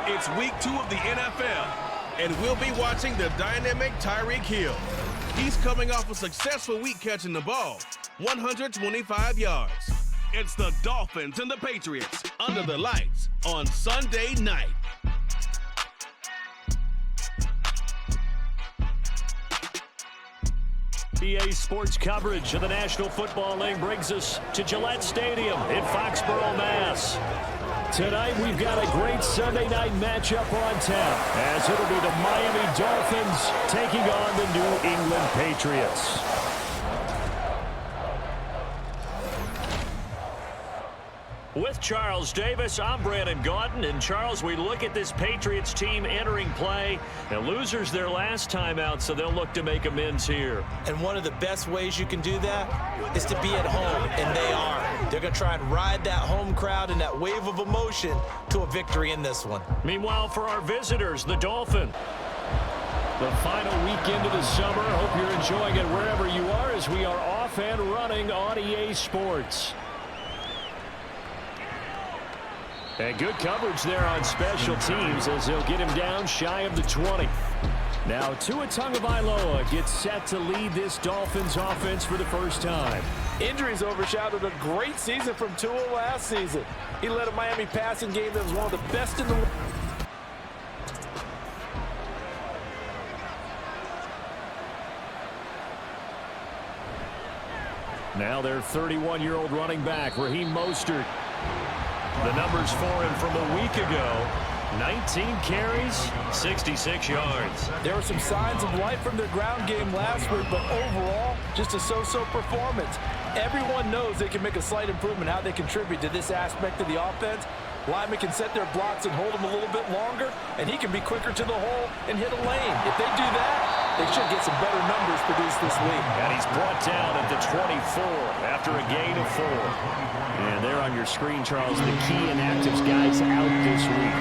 It's week 2 of the NFL, and we'll be watching the dynamic Tyreek Hill. He's coming off a successful week catching the ball, 125 yards. It's the Dolphins and the Patriots under the lights on Sunday night. EA Sports coverage of the National Football League brings us to Gillette Stadium in Foxborough, Mass. Tonight we've got a great Sunday night matchup on tap, as it'll be the Miami Dolphins taking on the New England Patriots. With Charles Davis, I'm Brandon Gaudin. And Charles, we look at this Patriots team entering play. The losers their last time out, so they'll look to make amends here. And one of the best ways you can do that is to be at home, and they are. They're going to try and ride that home crowd and that wave of emotion to a victory in this one. Meanwhile, for our visitors, the Dolphins. The final weekend of the summer. Hope you're enjoying it wherever you are as we are off and running on EA Sports. And good coverage there on special teams as they'll get him down shy of the 20. Now Tua Tagovailoa gets set to lead this Dolphins offense for the first time. Injuries overshadowed a great season from Tua last season. He led a Miami passing game that was one of the best in the world. Now their 31-year-old running back, Raheem Mostert. The numbers for him from a week ago, 19 carries, 66 yards. There were some signs of life from their ground game last week, but overall, just a so-so performance. Everyone knows they can make a slight improvement how they contribute to this aspect of the offense. Linemen can set their blocks and hold them a little bit longer, and he can be quicker to the hole and hit a lane. If they do that, they should get some better numbers produced this week. And he's brought down at the 24 after a gain of 4. And there on your screen, Charles, the key inactives guys out this week.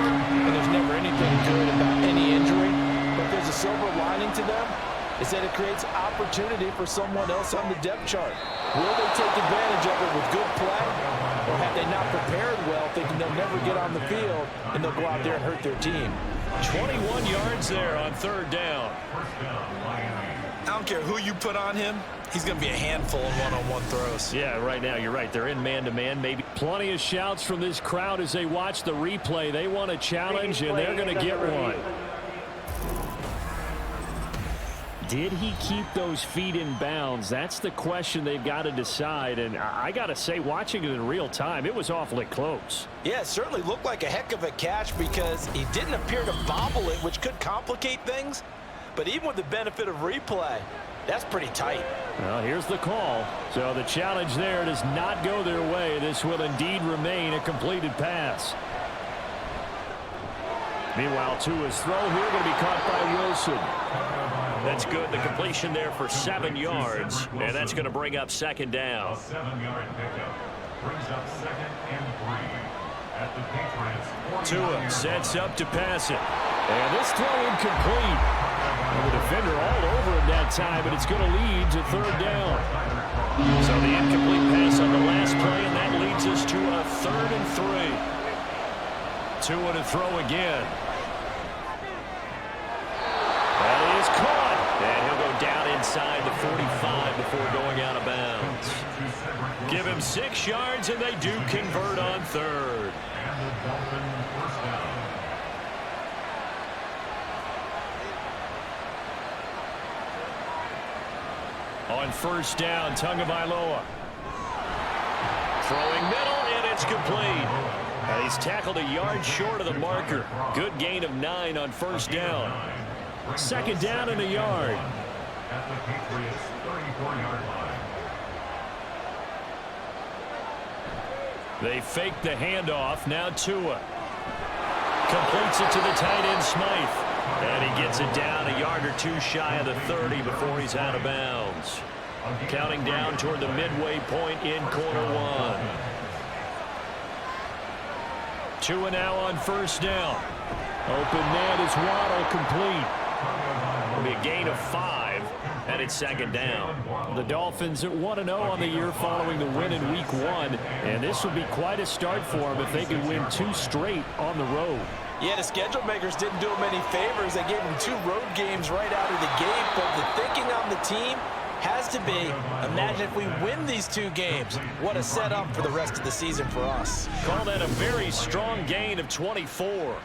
And there's never anything good about any injury, but there's a silver lining to them, is that it creates opportunity for someone else on the depth chart. Will they take advantage of it with good play, or have they not prepared well, thinking they'll never get on the field, and they'll go out there and hurt their team? 21 yards there on 3rd down. I don't care who you put on him, he's going to be a handful in one-on-one throws. Yeah, right now, you're right. They're in man-to-man, maybe. Plenty of shouts from this crowd as they watch the replay. They want a challenge, and they're going to get one. Did he keep those feet in bounds? That's the question they've got to decide. And I got to say, watching it in real time, it was awfully close. Yeah, it certainly looked like a heck of a catch because he didn't appear to bobble it, which could complicate things. But even with the benefit of replay, that's pretty tight. Well, here's the call. So the challenge there does not go their way. This will indeed remain a completed pass. Meanwhile, Tua's throw here going to be caught by Wilson. That's good. The completion there for 7 yards. And that's going to bring up 2nd down. A 7-yard pickup brings up 2nd and 3 at the Patriots. Tua sets up to pass it. And this throw incomplete. And the defender all over him that time, but it's going to lead to 3rd down. So the incomplete pass on the last play, and that leads us to a 3rd and 3. Tua to throw again. That is caught. And he'll go down inside the 45 before going out of bounds. Give him 6 yards, and they do convert on 3rd. And the Dolphin first down. On 1st down, Tagovailoa. Throwing middle, and it's complete. He's tackled a yard short of the marker. Good gain of 9 on 1st down. 2nd down and a yard. At the Patriots 34-yard line. They fake the handoff. Now Tua completes it to the tight end Smythe. And he gets it down a yard or 2 shy of the 30 before he's out of bounds. Counting down toward the midway point in quarter 1. Tua now on 1st down. Open man is Waddle, complete. It'll be a gain of 5, and it's 2nd down. The Dolphins at 1-0 on the year following the win in Week 1, and this will be quite a start for them if they can win 2 straight on the road. Yeah, the schedule makers didn't do him any favors. They gave him 2 road games right out of the gate, but the thinking on the team has to be, imagine if we win these 2 games. What a setup for the rest of the season for us. Call that a very strong gain of 24.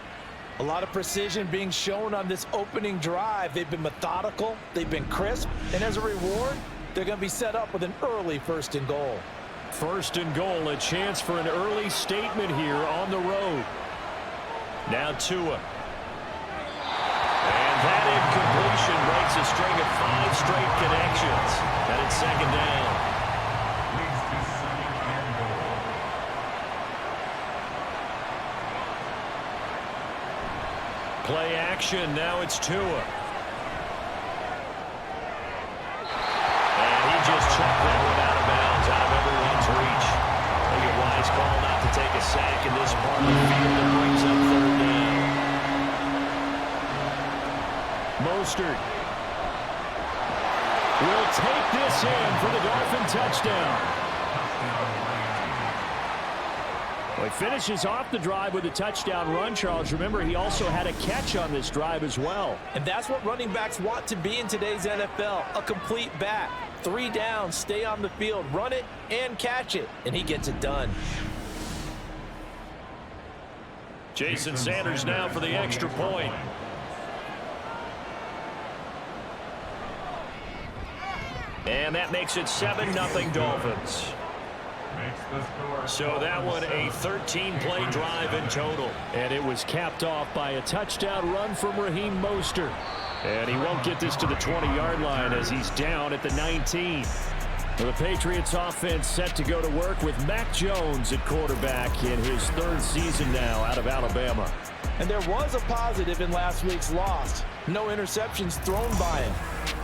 A lot of precision being shown on this opening drive. They've been methodical, they've been crisp, and as a reward, they're going to be set up with an early 1st and goal. 1st and goal, a chance for an early statement here on the road. Now Tua. And that incompletion breaks a string of 5 straight connections. And it's 2nd down. Leads to 2nd and goal. Play action, now it's Tua. And he just chucked that one out of bounds, out of everyone's reach. I think a wise call not to take a sack in this part of the field that brings up 3rd down. Mostert will take this in for the Dolphin touchdown. Well, he finishes off the drive with a touchdown run, Charles. Remember, he also had a catch on this drive as well. And that's what running backs want to be in today's NFL, a complete back. 3 downs, stay on the field, run it and catch it, and he gets it done. Jason Sanders now for the extra point. And that makes it 7-0 Dolphins. So that one a 13-play drive in total. And it was capped off by a touchdown run from Raheem Mostert. And he won't get this to the 20-yard line as he's down at the 19. The Patriots offense set to go to work with Mac Jones at quarterback in his 3rd season now out of Alabama. And there was a positive in last week's loss. No interceptions thrown by him.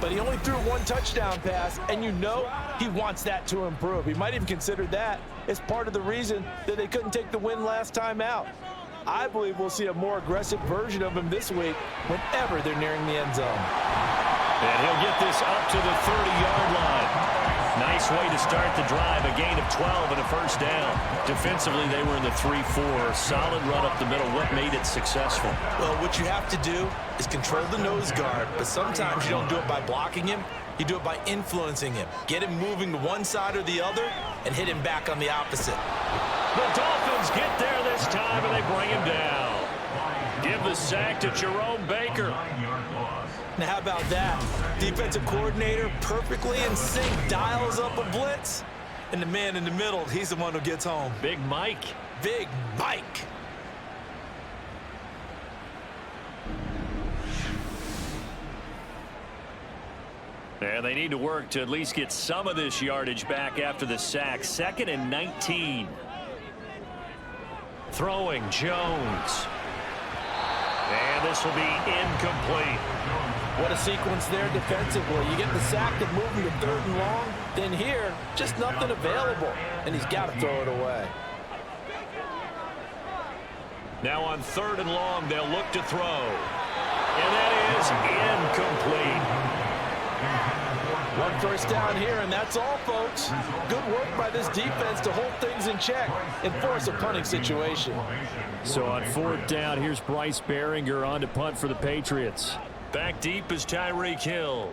But he only threw 1 touchdown pass, and you know he wants that to improve. He might even consider that as part of the reason that they couldn't take the win last time out. I believe we'll see a more aggressive version of him this week whenever they're nearing the end zone. And he'll get this up to the 30-yard line. Nice way to start the drive, a gain of 12 and a 1st down. Defensively, they were in the 3-4. Solid run up the middle. What made it successful? Well, what you have to do is control the nose guard, but sometimes you don't do it by blocking him. You do it by influencing him. Get him moving to one side or the other and hit him back on the opposite. The Dolphins get there this time, and they bring him down. Give the sack to Jerome Baker. Now, how about that? Defensive coordinator perfectly in sync, dials up a blitz, and the man in the middle, he's the one who gets home. Big Mike. Big Mike. And they need to work to at least get some of this yardage back after the sack. 2nd and 19. Throwing Jones. And this will be incomplete. What a sequence there defensively. You get the sack to move him to 3rd and long. Then here, just nothing available. And he's got to throw it away. Now on 3rd and long, they'll look to throw. And that is incomplete. 1 1st down here, and that's all, folks. Good work by this defense to hold things in check and force a punting situation. So on 4th down, here's Bryce Behringer on to punt for the Patriots. Back deep is Tyreek Hill.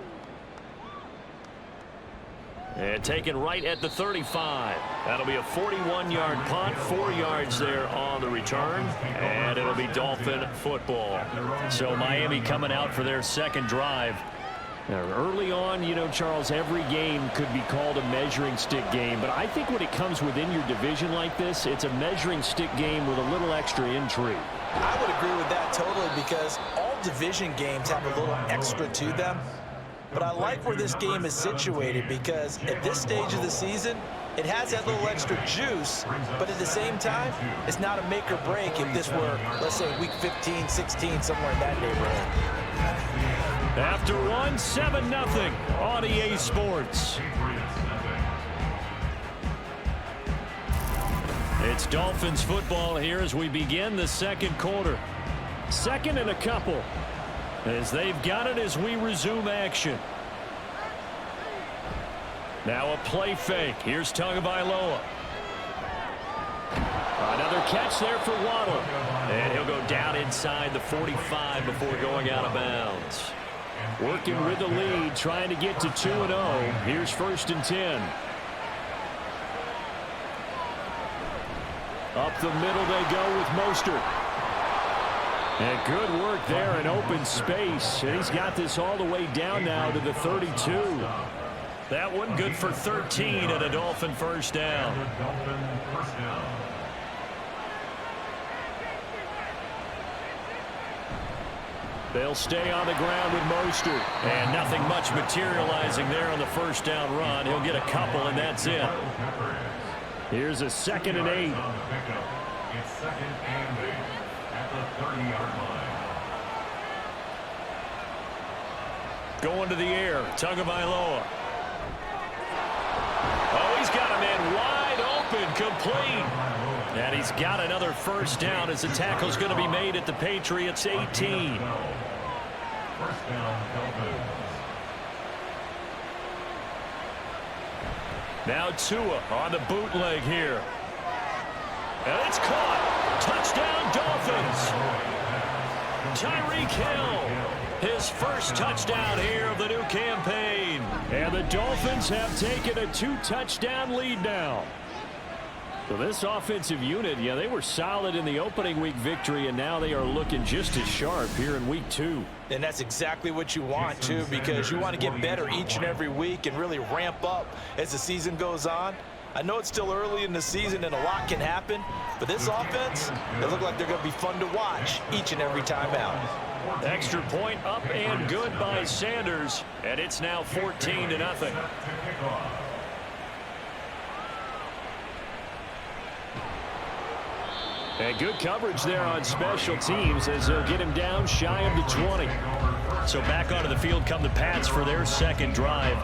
And taken right at the 35. That'll be a 41-yard punt, 4 yards there on the return, and it'll be Dolphin football. So Miami coming out for their 2nd drive. Now, early on, you know, Charles, every game could be called a measuring stick game, but I think when it comes within your division like this, it's a measuring stick game with a little extra intrigue. I would agree with that totally because all division games have a little extra to them. But I like where this game is situated because at this stage of the season, it has that little extra juice, but at the same time, it's not a make or break if this were, let's say, week 15, 16, somewhere in that neighborhood. After one, 7-0 on EA Sports. It's Dolphins football here as we begin the 2nd quarter. 2nd and a couple as they've got it as we resume action. Now a play fake. Here's Tagovailoa. Another catch there for Waddle. And he'll go down inside inside the 45 before going out of bounds. Working with the lead, trying to get to 2-0. Here's 1st and 10. Up the middle they go with Mostert. And good work there in open space. And he's got this all the way down now to the 32. That one good for 13 and a Dolphin first down. They'll stay on the ground with Mostert. And nothing much materializing there on the first down run. He'll get a couple, and that's it. Here's a 2nd and 8. It's 2nd and 8 at the 30-yard line. Going to the air, Tagovailoa. Oh, he's got a man wide open, complete. And he's got another first down as the tackle's going to be made at the Patriots 18. First down, Dolphins. Now Tua on the bootleg here. And it's caught. Touchdown, Dolphins. Tyreek Hill, his first touchdown here of the new campaign. And the Dolphins have taken a 2-touchdown lead now. So this offensive unit, yeah, they were solid in the opening week victory, and now they are looking just as sharp here in week 2. And that's exactly what you want, too, because you want to get better each and every week and really ramp up as the season goes on. I know it's still early in the season and a lot can happen, but this offense, they look like they're going to be fun to watch each and every time out. Extra point up and good by Sanders, and it's now 14-0. And good coverage there on special teams as they'll get him down shy of the 20. So back onto the field come the Pats for their second drive.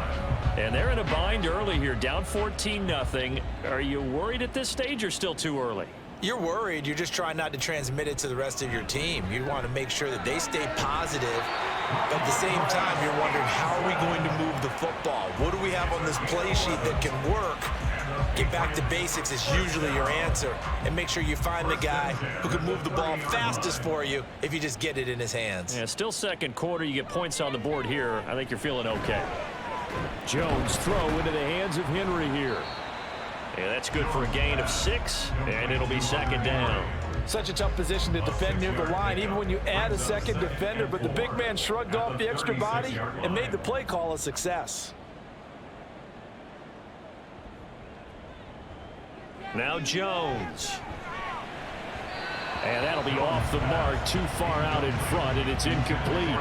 And they're in a bind early here, down 14-0. Are you worried at this stage or still too early? You're worried. You're just trying not to transmit it to the rest of your team. You want to make sure that they stay positive. But at the same time, you're wondering, how are we going to move the football? What do we have on this play sheet that can work? Get back to basics is usually your answer. And make sure you find the guy who can move the ball fastest for you if you just get it in his hands. Yeah, still second quarter. You get points on the board here. I think you're feeling okay. Jones throw into the hands of Henry here. And that's good for a gain of 6, and it'll be second down. Such a tough position to defend near the line, even when you add a second defender, but the big man shrugged off the extra body and made the play call a success. Now Jones. And that'll be off the mark, too far out in front, and it's incomplete.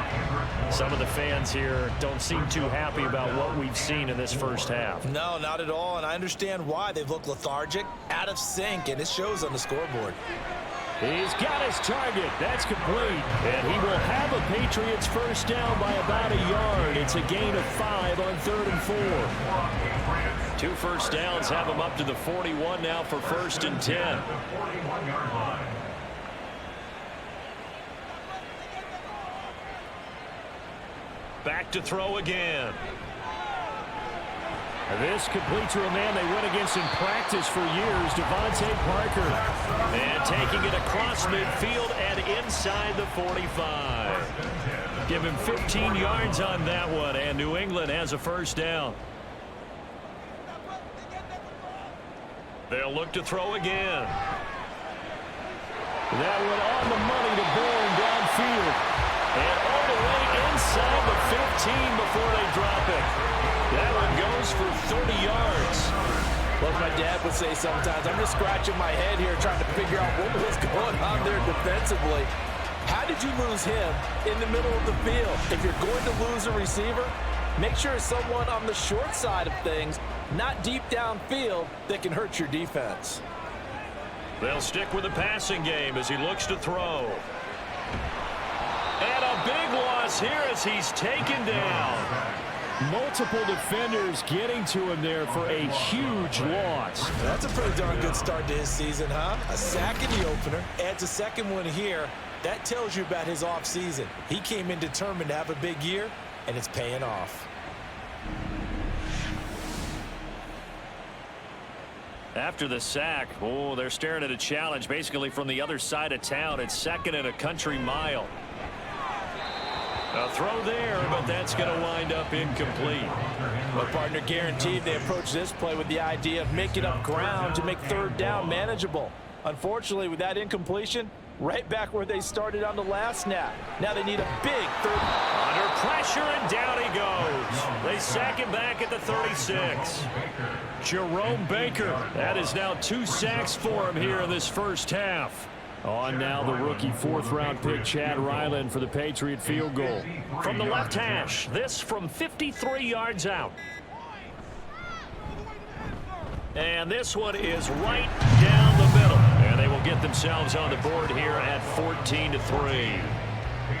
Some of the fans here don't seem too happy about what we've seen in this first half. No, not at all, and I understand why. They've looked lethargic, out of sync, and it shows on the scoreboard. He's got his target. That's complete. And he will have a Patriots first down by about a yard. It's a gain of 5 on 3rd and 4. 2 first downs have him up to the 41 now for 1st and 10. Back to throw again. This complete to a man they went against in practice for years, Devontae Parker. And taking it across midfield and inside the 45. Give him 15 yards on that one, and New England has a first down. They'll look to throw again. That one on the money to Bourne downfield. And all the way inside the 15 before they drop it. That one goes for 30 yards. Like my dad would say sometimes, I'm just scratching my head here trying to figure out what was going on there defensively. How did you lose him in the middle of the field? If you're going to lose a receiver, make sure it's someone on the short side of things, not deep downfield, that can hurt your defense. They'll stick with the passing game as he looks to throw. And a big loss here as he's taken down. Multiple defenders getting to him there for a huge loss. That's a pretty darn good start to his season, huh? A sack in the opener, adds a second one here. That tells you about his offseason. He came in determined to have a big year, and it's paying off. After the sack, oh, they're staring at a challenge basically from the other side of town. It's 2nd and a country mile. A throw there, but that's going to wind up incomplete. Well, partner, guaranteed they approach this play with the idea of making up ground to make 3rd down manageable. Unfortunately, with that incompletion, right back where they started on the last snap. Now they need a big 3rd. Under pressure, and down he goes. They sack him back at the 36. Jerome Baker. That is now 2 sacks for him here in this first half. On now the rookie 4th-round pick Chad Ryland for the Patriot field goal. From the left hash, this from 53 yards out. And this one is right down the middle. And they will get themselves on the board here at 14-3.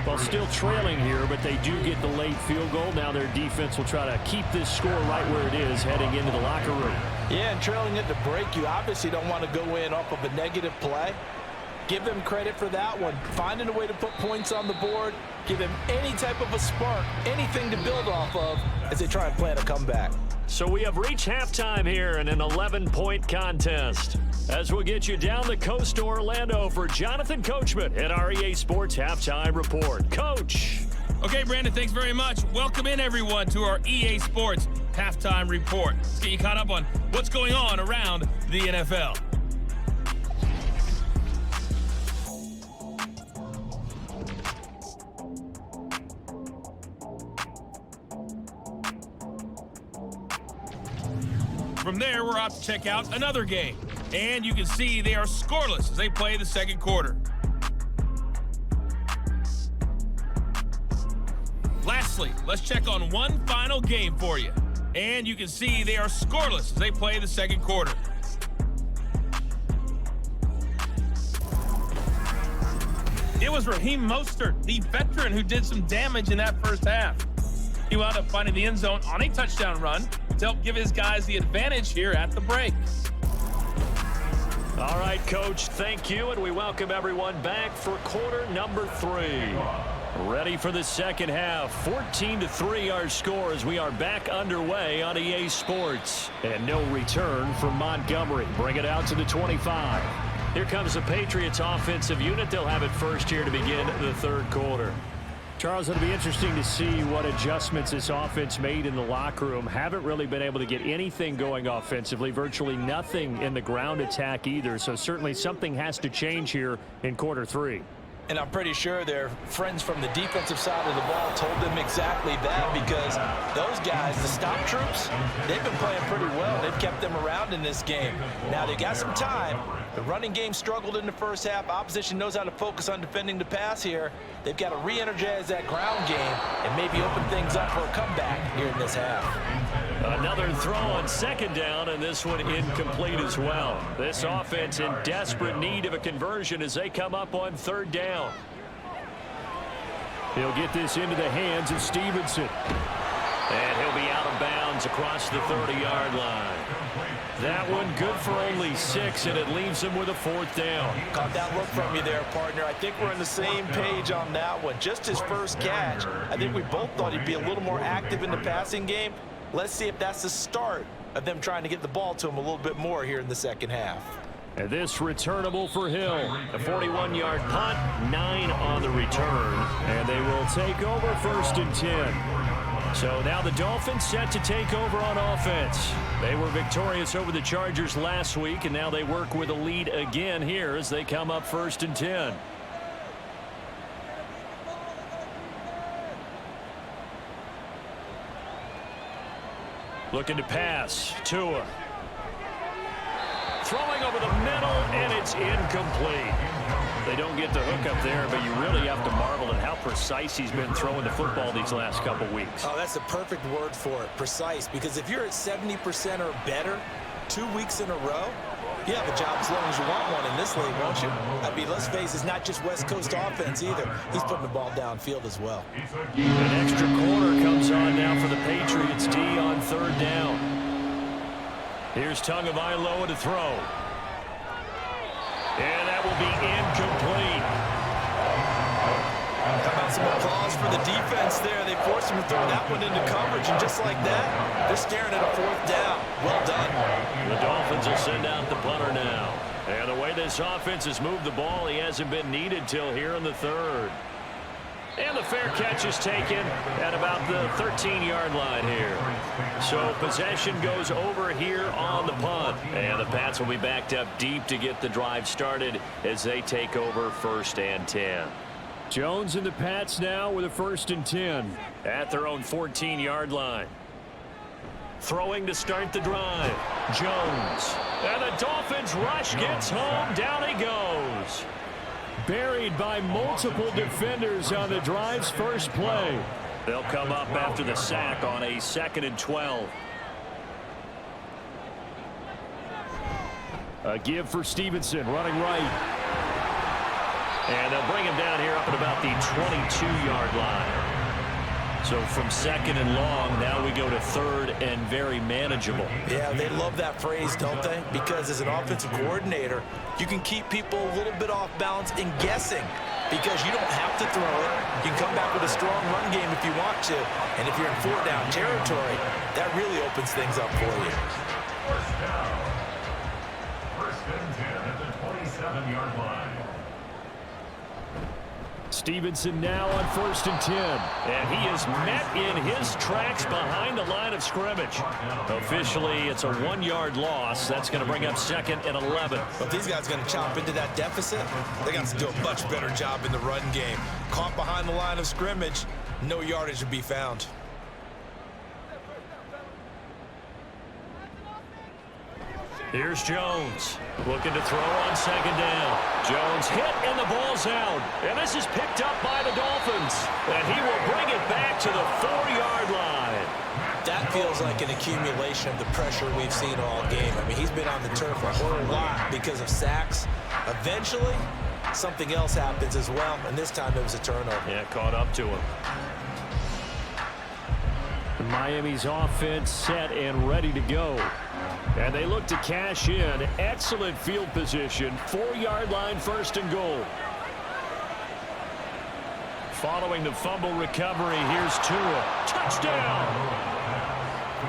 Well, still trailing here, but they do get the late field goal. Now their defense will try to keep this score right where it is heading into the locker room. Yeah, and trailing at the break, you obviously don't want to go in off of a negative play. Give them credit for that one. Finding a way to put points on the board. Give them any type of a spark, anything to build off of as they try and plan a comeback. So we have reached halftime here in an 11-point contest. As we'll get you down the coast to Orlando for Jonathan Coachman at our EA Sports Halftime Report. Coach. Okay, Brandon, thanks very much. Welcome in, everyone, to our EA Sports Halftime Report. Let's get you caught up on what's going on around the NFL. From there, we're out to check out another game. And you can see they are scoreless as they play the second quarter. Lastly, let's check on one final game for you. And you can see they are scoreless as they play the second quarter. It was Raheem Mostert, the veteran, who did some damage in that first half. He wound up finding the end zone on a touchdown run to help give his guys the advantage here at the break. All right, Coach, thank you, and we welcome everyone back for quarter number 3. Ready for the second half. 14-3 our score as we are back underway on EA Sports. And no return from Montgomery. Bring it out to the 25. Here comes the Patriots offensive unit. They'll have it first here to begin the third quarter. Charles, it'll be interesting to see what adjustments this offense made in the locker room. Haven't really been able to get anything going offensively, virtually nothing in the ground attack either. So certainly something has to change here in quarter 3. And I'm pretty sure their friends from the defensive side of the ball told them exactly that, because those guys, the stop troops, they've been playing pretty well. They've kept them around in this game. Now they got some time. The running game struggled in the first half. Opposition knows how to focus on defending the pass here. They've got to re-energize that ground game and maybe open things up for a comeback here in this half. Another throw on second down, and this one incomplete as well. This offense in desperate need of a conversion as they come up on third down. He'll get this into the hands of Stevenson. And he'll be out of bounds across the 30-yard line. That one good for only 6, and it leaves him with a 4th down. Caught that look from you there, partner. I think we're on the same page on that one. Just his first catch. I think we both thought he'd be a little more active in the passing game. Let's see if that's the start of them trying to get the ball to him a little bit more here in the second half. And this returnable for Hill. A 41-yard punt, 9 on the return. And they will take over 1st and 10. So now the Dolphins set to take over on offense. They were victorious over the Chargers last week, and now they work with a lead again here as they come up 1st and 10. Looking to pass. Tua. Throwing over the middle, and it's incomplete. They don't get the hook up there, but you really have to marvel at how precise he's been throwing the football these last couple weeks. Oh, that's the perfect word for it, precise, because if you're at 70% or better 2 weeks in a row, you have a job as long as you want one in this league, won't you? I mean, let's face it, it's not just West Coast offense either. He's putting the ball downfield as well. An extra corner comes on now for the Patriots D on third down. Here's Tagovailoa to throw. And that will be incomplete. How about some applause for the defense there. They forced him to throw that one into coverage, and just like that, they're staring at a 4th down. Well done. The Dolphins will send out the punter now. And the way this offense has moved the ball, he hasn't been needed till here in the 3rd. And the fair catch is taken at about the 13-yard line here. So possession goes over here on the punt. And the Pats will be backed up deep to get the drive started as they take over 1st and 10. Jones and the Pats now with a 1st and 10 at their own 14-yard line. Throwing to start the drive. Jones. And the Dolphins rush gets home. Down he goes. Buried by multiple defenders on the drive's first play. They'll come up after the sack on a 2nd and 12. A give for Stevenson, running right. And they'll bring him down here up at about the 22-yard line. So from 2nd and long, now we go to 3rd and very manageable. Yeah, they love that phrase, don't they? Because as an offensive coordinator, you can keep people a little bit off balance and guessing because you don't have to throw it. You can come back with a strong run game if you want to. And if you're in 4th down territory, that really opens things up for you. 1st down. 1st and 10 at the 27-yard line. Stevenson now on 1st and 10. And he is met in his tracks behind the line of scrimmage. Officially, it's a 1-yard loss. That's going to bring up 2nd and 11. But these guys are going to chop into that deficit. They got to do a much better job in the run game. Caught behind the line of scrimmage, no yardage to be found. Here's Jones looking to throw on 2nd down. Jones hit and the ball's out. And this is picked up by the Dolphins. And he will bring it back to the 4-yard line. That feels like an accumulation of the pressure we've seen all game. I mean, he's been on the turf a whole lot because of sacks. Eventually, something else happens as well. And this time it was a turnover. Yeah, caught up to him. Miami's offense set and ready to go. And they look to cash in. Excellent field position. 4-yard line, 1st and goal. Following the fumble recovery, here's Tua. Touchdown!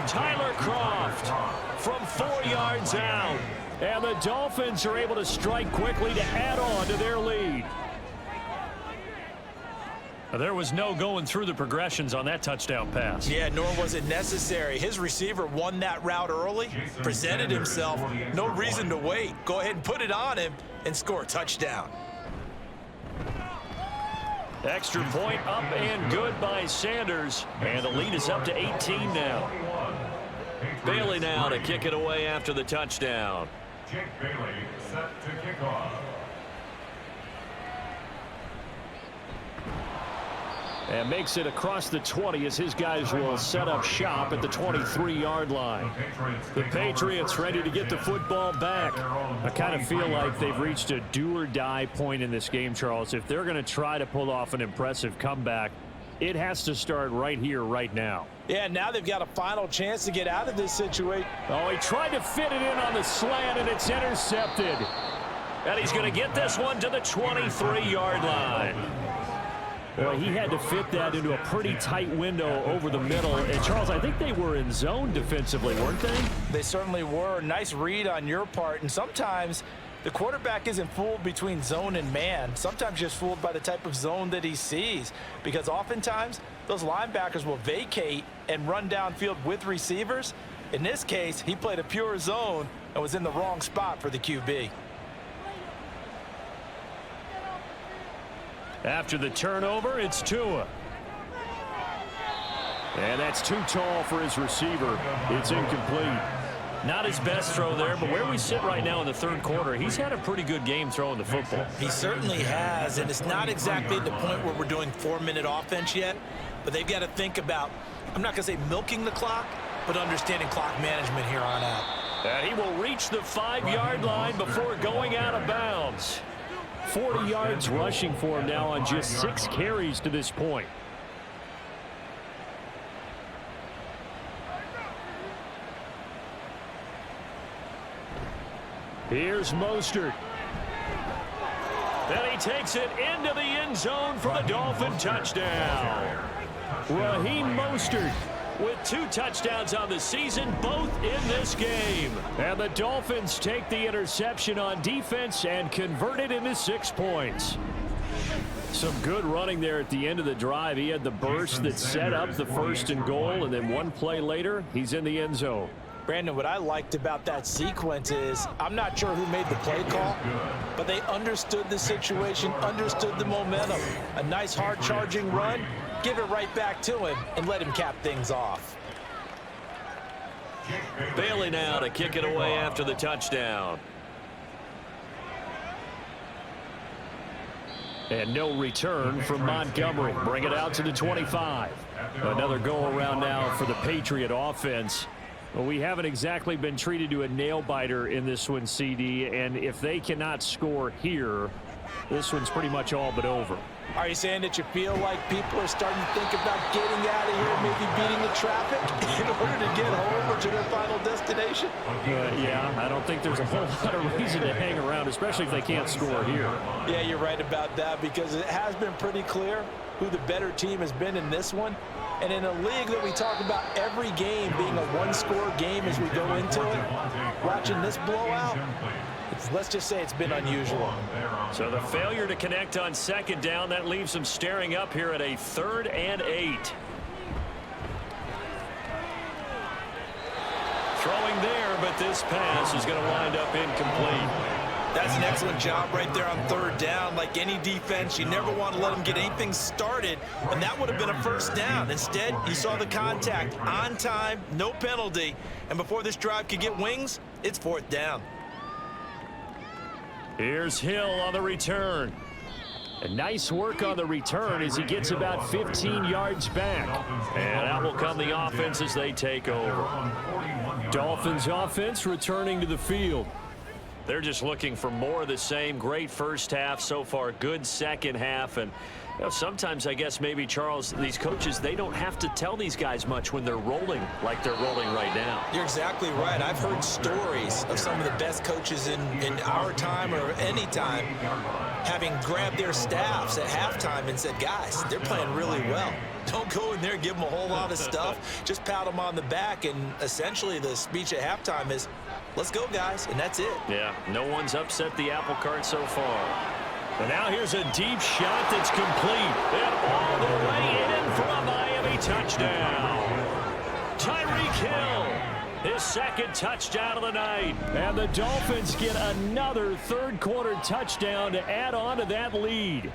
Tyler Kroft from 4 yards out. And the Dolphins are able to strike quickly to add on to their lead. There was no going through the progressions on that touchdown pass. Yeah, nor was it necessary. His receiver won that route early, presented himself. No reason to wait. Go ahead and put it on him and score a touchdown. Extra point up and good by Sanders. And the lead is up to 18 now. Bailey now to kick it away after the touchdown. Jake Bailey set to kick off. And makes it across the 20 as his guys will set up shop at the 23-yard line. The Patriots ready to get the football back. I kind of feel like they've reached a do-or-die point in this game, Charles. If they're going to try to pull off an impressive comeback, it has to start right here, right now. Yeah, now they've got a final chance to get out of this situation. Oh, he tried to fit it in on the slant, and it's intercepted. And he's going to get this one to the 23-yard line. Boy, he had to fit that into a pretty tight window over the middle. And, Charles, I think they were in zone defensively, weren't they? They certainly were. Nice read on your part. And sometimes the quarterback isn't fooled between zone and man. Sometimes just fooled by the type of zone that he sees. Because oftentimes, those linebackers will vacate and run downfield with receivers. In this case, he played a pure zone and was in the wrong spot for the QB. After the turnover, it's Tua. And that's too tall for his receiver. It's incomplete. Not his best throw there, but where we sit right now in the 3rd quarter, he's had a pretty good game throwing the football. He certainly has, and it's not exactly at the point where we're doing 4-minute offense yet, but they've got to think about, I'm not going to say milking the clock, but understanding clock management here on out. And he will reach the 5-yard line before going out of bounds. 40 yards rushing for him now on just 6 carries to this point. Here's Mostert. And he takes it into the end zone for the Dolphin touchdown. Raheem Mostert with 2 touchdowns on the season, both in this game. And the Dolphins take the interception on defense and convert it into 6 points. Some good running there at the end of the drive. He had the burst that set up the 1st and goal, and then 1 play later, he's in the end zone. Brandon, what I liked about that sequence is I'm not sure who made the play call, but they understood the situation, understood the momentum. A nice hard charging run, give it right back to him and let him cap things off. Bailey now to kick it away after the touchdown. And no return from Montgomery. Bring it out to the 25. Another go-around now for the Patriot offense. Well, we haven't exactly been treated to a nail-biter in this one, CD, and if they cannot score here, this one's pretty much all but over. Are you saying that you feel like people are starting to think about getting out of here, maybe beating the traffic in order to get home or to their final destination? Yeah, I don't think there's a whole lot of reason to hang around, especially if they can't score here. Yeah, you're right about that, because it has been pretty clear who the better team has been in this one. And in a league that we talk about every game being a one-score game as we go into it, watching this blowout, let's just say it's been unusual. So the failure to connect on 2nd down, that leaves them staring up here at a 3rd and 8. Throwing there, but this pass is going to wind up incomplete. That's an excellent job right there on 3rd down. Like any defense, you never want to let them get anything started, and that would have been a 1st down. Instead, you saw the contact on time, no penalty, and before this drive could get wings, it's 4th down. Here's Hill on the return. And nice work on the return as he gets about 15 yards back. And out will come the offense as they take over. Dolphins offense returning to the field. They're just looking for more of the same. Great first half so far, good second half. And you know, sometimes I guess maybe, Charles, these coaches, they don't have to tell these guys much when they're rolling like they're rolling right now. You're exactly right. I've heard stories of some of the best coaches in our time or any time having grabbed their staffs at halftime and said, guys, they're playing really well. Don't go in there and give them a whole lot of stuff. Just pat them on the back, and essentially the speech at halftime is, let's go, guys, and that's it. Yeah, no one's upset the apple cart so far. And now here's a deep shot that's complete. And all the way in for a Miami touchdown. Tyreek Hill, his 2nd touchdown of the night. And the Dolphins get another 3rd quarter touchdown to add on to that lead.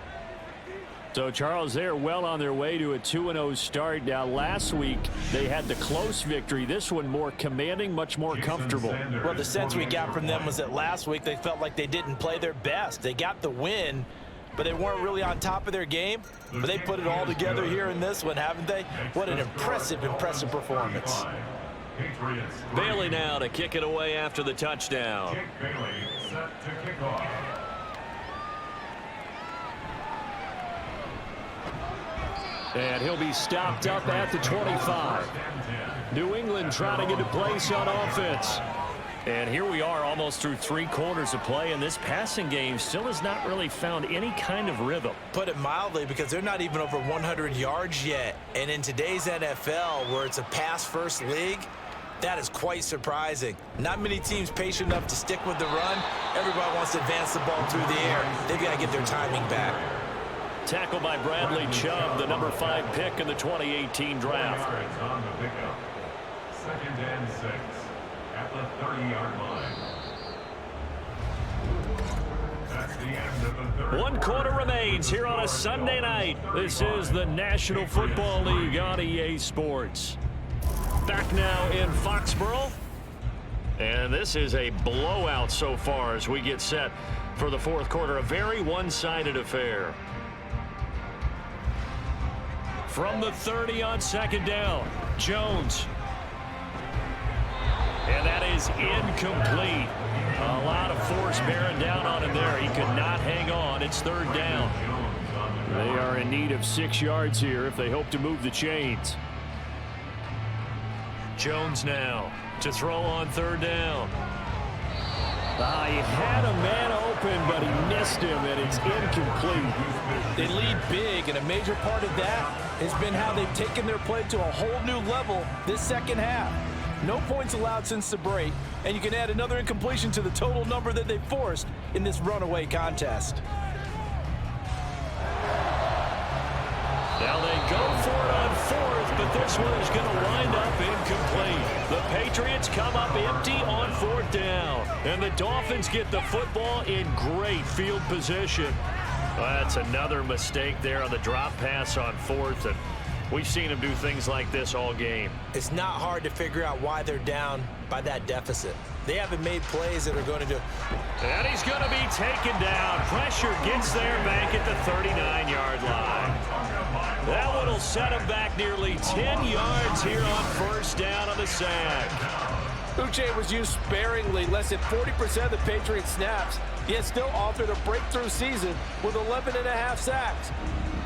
So, Charles, they're well on their way to a 2-0 start. Now, last week, they had the close victory. This one more commanding, much more comfortable. Well, the sense we got from them was that last week they felt like they didn't play their best. They got the win, but they weren't really on top of their game. But they put it all together here in this one, haven't they? What an impressive performance. Bailey now to kick it away after the touchdown. Bailey set to kick off. And he'll be stopped up at the 25. New England trying to get a place on offense. And here we are almost through 3 quarters of play, and this passing game still has not really found any kind of rhythm. Put it mildly, because they're not even over 100 yards yet. And in today's NFL, where it's a pass-first league, that is quite surprising. Not many teams patient enough to stick with the run. Everybody wants to advance the ball through the air. They've got to get their timing back. Tackled by Bradley Chubb, the number 5 pick in the 2018 draft. On the pickup. 2nd and 6 at the 30-yard line. That's the end of the 3rd. 1 quarter remains here on a Sunday night. This is the National Football League on EA Sports. Back now in Foxborough. And this is a blowout so far as we get set for the 4th quarter. A very one-sided affair. From the 30 on 2nd down, Jones. And that is incomplete. A lot of force bearing down on him there. He could not hang on. It's 3rd down. They are in need of 6 yards here if they hope to move the chains. Jones now to throw on 3rd down. He had a man open, but he missed him, and it's incomplete. They lead big, and a major part of that has been how they've taken their play to a whole new level this second half. No points allowed since the break, and you can add another incompletion to the total number that they forced in this runaway contest. Now they go for it on fourth, but this one is going to wind up incomplete. The Patriots come up empty on fourth down, and the Dolphins get the football in great field position. Well, that's another mistake there on the drop pass on fourth, and we've seen them do things like this all game. It's not hard to figure out why they're down by that deficit. They haven't made plays that are going to do. And he's going to be taken down. Pressure gets there back at the 39-yard line. That one will set him back nearly 10 yards here on first down on the sack. Uche was used sparingly, less than 40% of the Patriots snaps, yet still authored a breakthrough season with 11.5 sacks.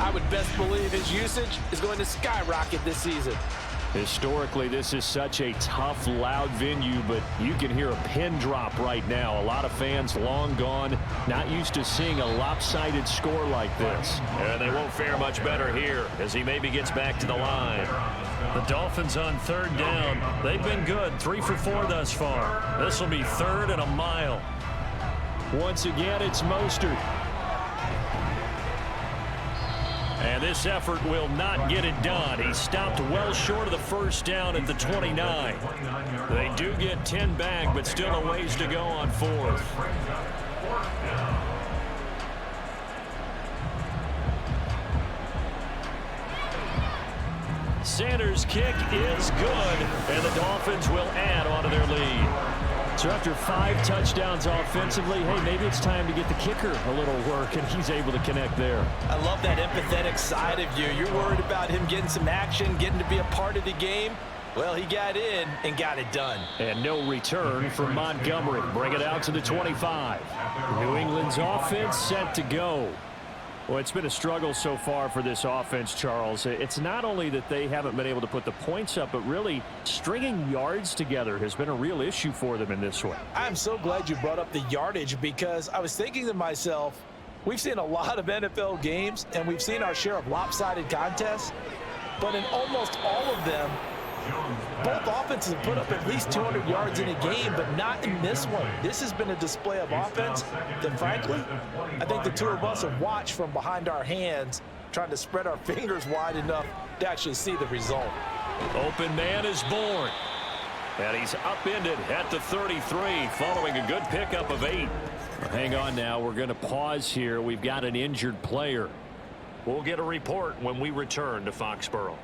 I would best believe his usage is going to skyrocket this season. Historically, this is such a tough, loud venue, but you can hear a pin drop right now. A lot of fans long gone, not used to seeing a lopsided score like this. And they won't fare much better here as he maybe gets back to the line. The Dolphins on third down. They've been good, 3 for 4 thus far. This will be 3rd and a mile. Once again, it's Mostert. And this effort will not get it done. He stopped well short of the first down at the 29. They do get 10 back, but still a ways to go on fourth. Sanders' kick is good, and the Dolphins will add onto their lead. So after 5 touchdowns offensively, hey, maybe it's time to get the kicker a little work, and he's able to connect there. I love that empathetic side of you. You're worried about him getting some action, getting to be a part of the game. Well, he got in and got it done. And no return from Montgomery. Bring it out to the 25. New England's offense set to go. Well, it's been a struggle so far for this offense, Charles. It's not only that they haven't been able to put the points up, but really stringing yards together has been a real issue for them in this one. I'm so glad you brought up the yardage because I was thinking to myself, we've seen a lot of NFL games and we've seen our share of lopsided contests, but in almost all of them, both offenses have put up at least 200 yards in a game, but not in this one. This has been a display of offense that, frankly, I think the two of us have watched from behind our hands, trying to spread our fingers wide enough to actually see the result. Open man is born. And he's upended at the 33, following a good pickup of 8. Hang on now. We're going to pause here. We've got an injured player. We'll get a report when we return to Foxborough.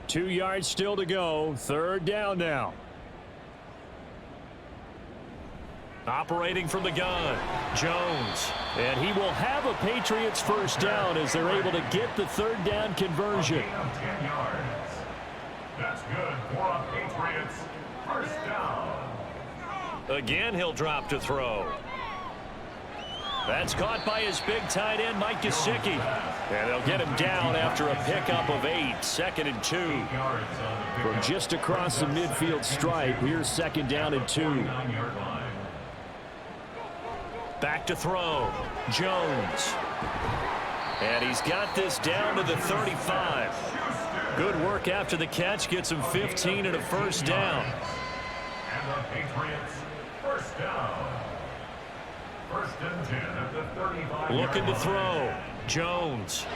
2 yards still to go. 3rd down now. Operating from the gun, Jones. And he will have a Patriots first down as they're able to get the 3rd down conversion. 10 yards. That's good for a Patriots first down. Again, he'll drop to throw. That's caught by his big tight end, Mike Gesicki. And they'll get him down after a pickup of 8. 2nd and 2. From just across the midfield stripe, here's 2nd down and 2. Back to throw. Jones. And he's got this down to the 35. Good work after the catch. Gets him 15 and a first down. And the Patriots first down. 1st and 10 at the 35. Looking to throw. Jones.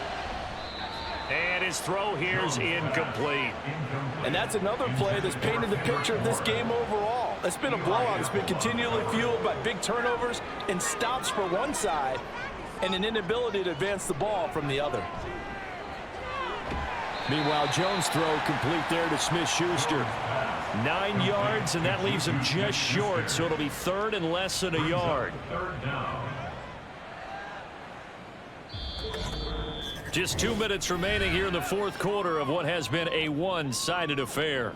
And his throw here's incomplete. And that's another play that's painted the picture of this game overall. It's been a blowout. It's been continually fueled by big turnovers and stops for one side and an inability to advance the ball from the other. Meanwhile, Jones' throw complete there to Smith-Schuster. 9 yards, and that leaves him just short, so it'll be 3rd and less than a yard. 3rd down. Just 2 minutes remaining here in the 4th quarter of what has been a one-sided affair.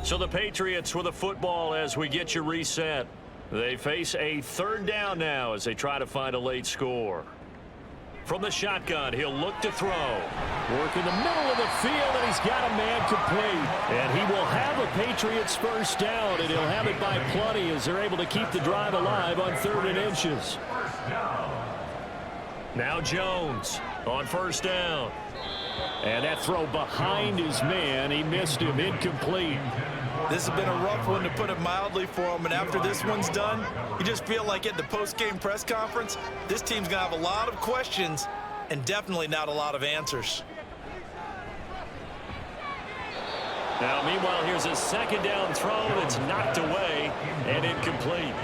So the Patriots with a football as we get you reset. They face a 3rd down now as they try to find a late score. From the shotgun, he'll look to throw. Work in the middle of the field, and he's got a man complete. And he will have a Patriots first down, and he'll have it by plenty as they're able to keep the drive alive on 3rd and inches. Now Jones on first down. And that throw behind his man, he missed him, incomplete. This has been a rough one, to put it mildly, for him. And after this one's done, you just feel like at the post-game press conference, this team's going to have a lot of questions and definitely not a lot of answers. Now, meanwhile, here's a 2nd down throw that's knocked away and incomplete.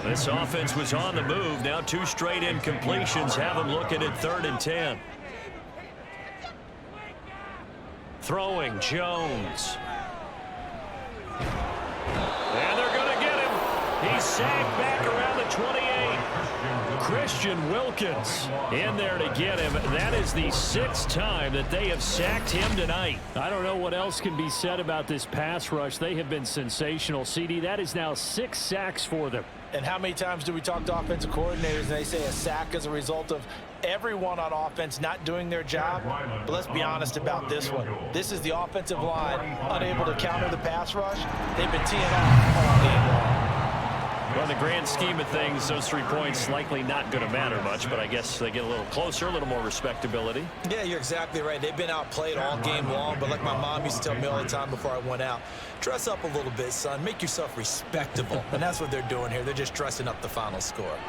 This offense was on the move. Now 2 straight incompletions have them looking at 3rd and 10. Throwing, Jones. And they're going to get him. He's sacked back around the 28. Christian Wilkins in there to get him. That is the 6th time that they have sacked him tonight. I don't know what else can be said about this pass rush. They have been sensational, CD. That is now 6 sacks for them. And how many times do we talk to offensive coordinators and they say a sack as a result of everyone on offense not doing their job? But let's be honest about this one. This is the offensive line unable to counter the pass rush. They've been teeing off all game long. Well, in the grand scheme of things, those 3 points likely not going to matter much, but I guess they get a little closer, a little more respectability. Yeah, you're exactly right. They've been outplayed all game long, but like my mom used to tell me all the time before I went out, dress up a little bit, son. Make yourself respectable. And that's what they're doing here. They're just dressing up the final score.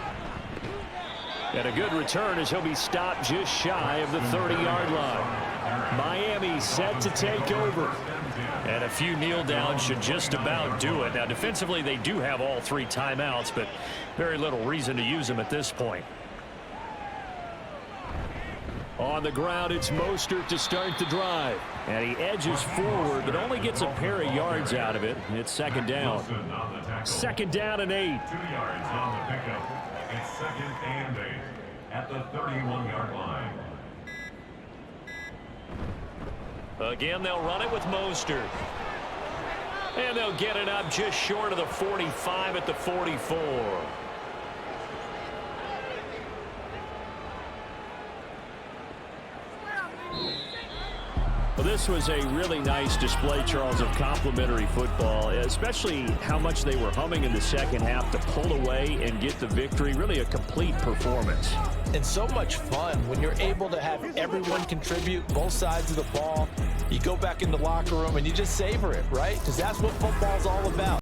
And a good return as he'll be stopped just shy of the 30-yard line. Miami set to take over. And a few kneel downs should just about do it. Now, defensively, they do have all 3 timeouts, but very little reason to use them at this point. On the ground, it's Mostert to start the drive. And he edges forward, but only gets a pair of yards out of it. It's 2nd down. 2nd down and 8. 2 yards on the pickup. It's 2nd and 8 at the 31-yard line. Again, they'll run it with Mostert. And they'll get it up just short of the 45 at the 44. Well, this was a really nice display, Charles, of complimentary football, especially how much they were humming in the second half to pull away and get the victory. Really a complete performance. And so much fun when you're able to have everyone contribute, both sides of the ball. You go back in the locker room and you just savor it, right? Because that's what football's all about.